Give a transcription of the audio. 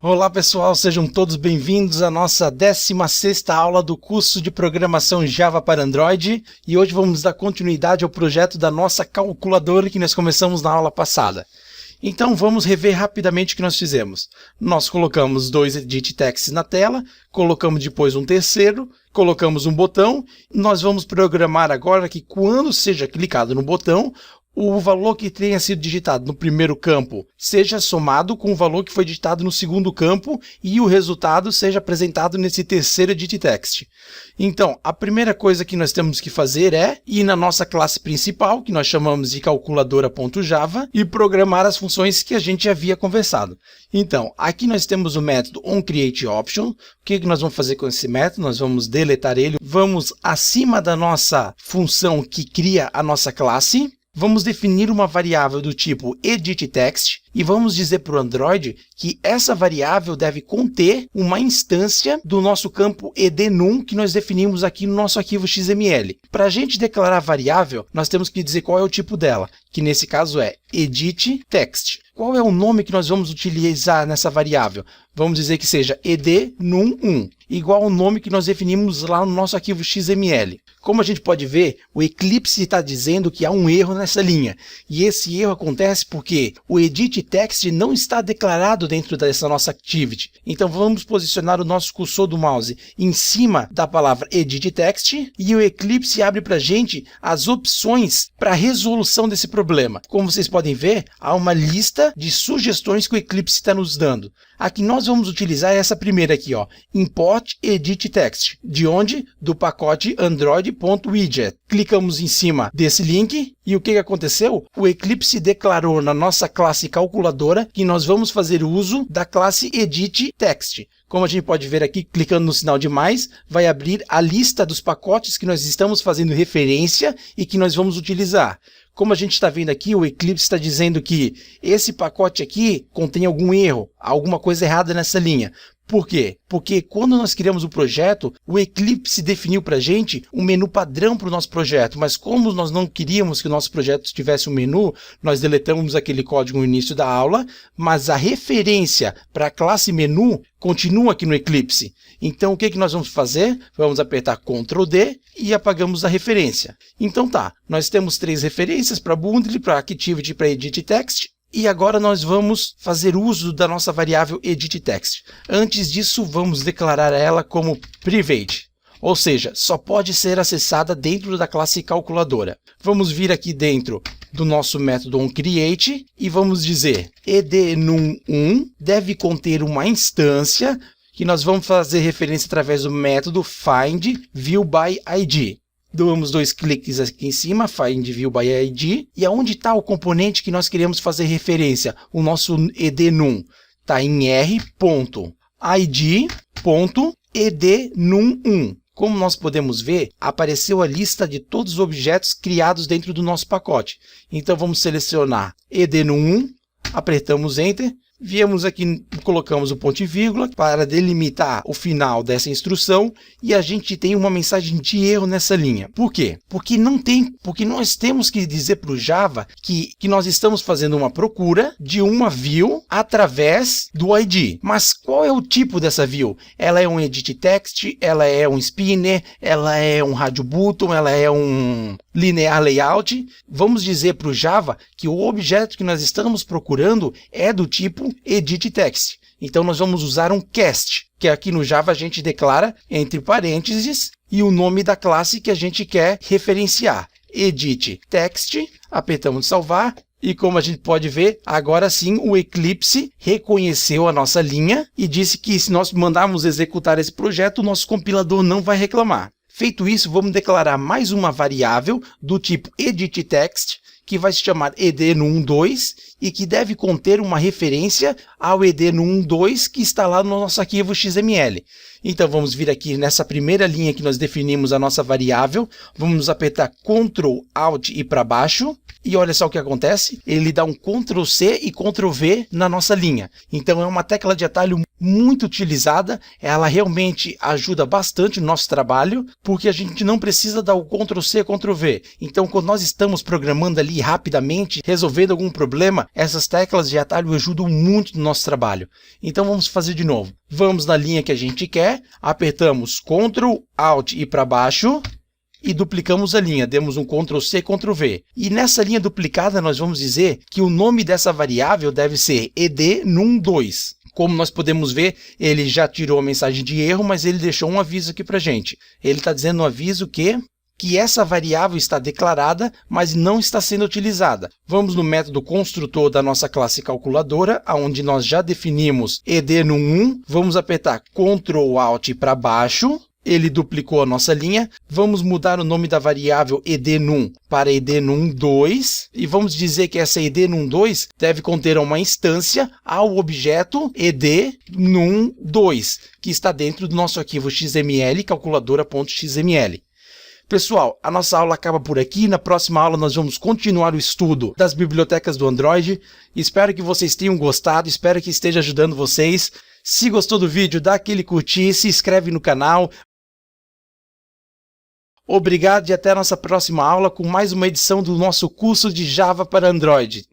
Olá pessoal, sejam todos bem-vindos à nossa 16ª aula do curso de Programação Java para Android e hoje vamos dar continuidade ao projeto da nossa calculadora que nós começamos na aula passada. Então vamos rever rapidamente o que nós fizemos. Nós colocamos dois edit texts na tela, colocamos depois um terceiro, colocamos um botão. Nós vamos programar agora que quando seja clicado no botão, o valor que tenha sido digitado no primeiro campo seja somado com o valor que foi digitado no segundo campo e o resultado seja apresentado nesse terceiro edit text. Então, a primeira coisa que nós temos que fazer é ir na nossa classe principal, que nós chamamos de calculadora.java, e programar as funções que a gente havia conversado. Então, aqui nós temos o método onCreateOption. O que nós vamos fazer com esse método? Nós vamos deletar ele. Vamos acima da nossa função que cria a nossa classe. Vamos definir uma variável do tipo editText e vamos dizer para o Android que essa variável deve conter uma instância do nosso campo edNum que nós definimos aqui no nosso arquivo XML. Para a gente declarar a variável, nós temos que dizer qual é o tipo dela, que nesse caso é editText. Qual é o nome que nós vamos utilizar nessa variável? Vamos dizer que seja edNum1, igual ao nome que nós definimos lá no nosso arquivo XML. Como a gente pode ver, o Eclipse está dizendo que há um erro nessa linha. E esse erro acontece porque o editText não está declarado dentro dessa nossa activity. Então vamos posicionar o nosso cursor do mouse em cima da palavra editText e o Eclipse abre para a gente as opções para a resolução desse problema. Como vocês podem ver, há uma lista de sugestões que o Eclipse está nos dando. Aqui nós vamos utilizar essa primeira aqui, ó, import editText, de onde? Do pacote android.widget. Clicamos em cima desse link e o que aconteceu? O Eclipse declarou na nossa classe calculadora que nós vamos fazer uso da classe editText. Como a gente pode ver aqui, clicando no sinal de mais, vai abrir a lista dos pacotes que nós estamos fazendo referência e que nós vamos utilizar. Como a gente está vendo aqui, o Eclipse está dizendo que esse pacote aqui contém algum erro, alguma coisa errada nessa linha. Por quê? Porque quando nós criamos o projeto, o Eclipse definiu para a gente um menu padrão para o nosso projeto, mas como nós não queríamos que o nosso projeto tivesse um menu, nós deletamos aquele código no início da aula, mas a referência para a classe menu continua aqui no Eclipse. Então o que nós vamos fazer? Vamos apertar Ctrl D e apagamos a referência. Então tá, nós temos três referências para Bundle, para Activity e para editText. E agora nós vamos fazer uso da nossa variável editText. Antes disso, vamos declarar ela como private, ou seja, só pode ser acessada dentro da classe calculadora. Vamos vir aqui dentro do nosso método onCreate e vamos dizer edNum1 deve conter uma instância que nós vamos fazer referência através do método findViewById. Damos dois cliques aqui em cima, Find View by ID, e aonde está o componente que nós queremos fazer referência? O nosso edNum está em r.id.edNum1. Como nós podemos ver, apareceu a lista de todos os objetos criados dentro do nosso pacote. Então vamos selecionar edNum1, apertamos Enter. Viemos aqui, colocamos o ponto e vírgula para delimitar o final dessa instrução e a gente tem uma mensagem de erro nessa linha. Por quê? Porque nós temos que dizer para o Java que nós estamos fazendo uma procura de uma view através do ID. Mas qual é o tipo dessa view? Ela é um editText, ela é um spinner, ela é um radio button, ela é um linear layout. Vamos dizer para o Java que o objeto que nós estamos procurando é do tipo editText. Então nós vamos usar um cast, que aqui no Java a gente declara entre parênteses e o nome da classe que a gente quer referenciar. editText, apertamos salvar e como a gente pode ver, agora sim o Eclipse reconheceu a nossa linha e disse que se nós mandarmos executar esse projeto, o nosso compilador não vai reclamar. Feito isso, vamos declarar mais uma variável do tipo editText, que vai se chamar edNum2 e que deve conter uma referência ao edNum2 que está lá no nosso arquivo XML. Então vamos vir aqui nessa primeira linha que nós definimos a nossa variável, vamos apertar Ctrl Alt e para baixo e olha só o que acontece, ele dá um Ctrl C e Ctrl V na nossa linha. Então é uma tecla de atalho muito utilizada, ela realmente ajuda bastante no nosso trabalho, porque a gente não precisa dar o Ctrl+C, Ctrl+V. Então, quando nós estamos programando ali rapidamente, resolvendo algum problema, essas teclas de atalho ajudam muito no nosso trabalho. Então, vamos fazer de novo. Vamos na linha que a gente quer, apertamos Ctrl, Alt e para baixo, e duplicamos a linha, demos um Ctrl+C, Ctrl+V. E nessa linha duplicada nós vamos dizer que o nome dessa variável deve ser ednum2. Como nós podemos ver, ele já tirou a mensagem de erro, mas ele deixou um aviso aqui para a gente. Ele está dizendo no aviso que essa variável está declarada, mas não está sendo utilizada. Vamos no método construtor da nossa classe calculadora, onde nós já definimos ednum1. Vamos apertar Ctrl Alt para baixo. Ele duplicou a nossa linha. Vamos mudar o nome da variável ednum para ednum2 e vamos dizer que essa ednum2 deve conter uma instância ao objeto ednum2, que está dentro do nosso arquivo XML, calculadora.xml. Pessoal, a nossa aula acaba por aqui. Na próxima aula nós vamos continuar o estudo das bibliotecas do Android. Espero que vocês tenham gostado, espero que esteja ajudando vocês. Se gostou do vídeo, dá aquele curtir, se inscreve no canal. Obrigado e até a nossa próxima aula com mais uma edição do nosso curso de Java para Android.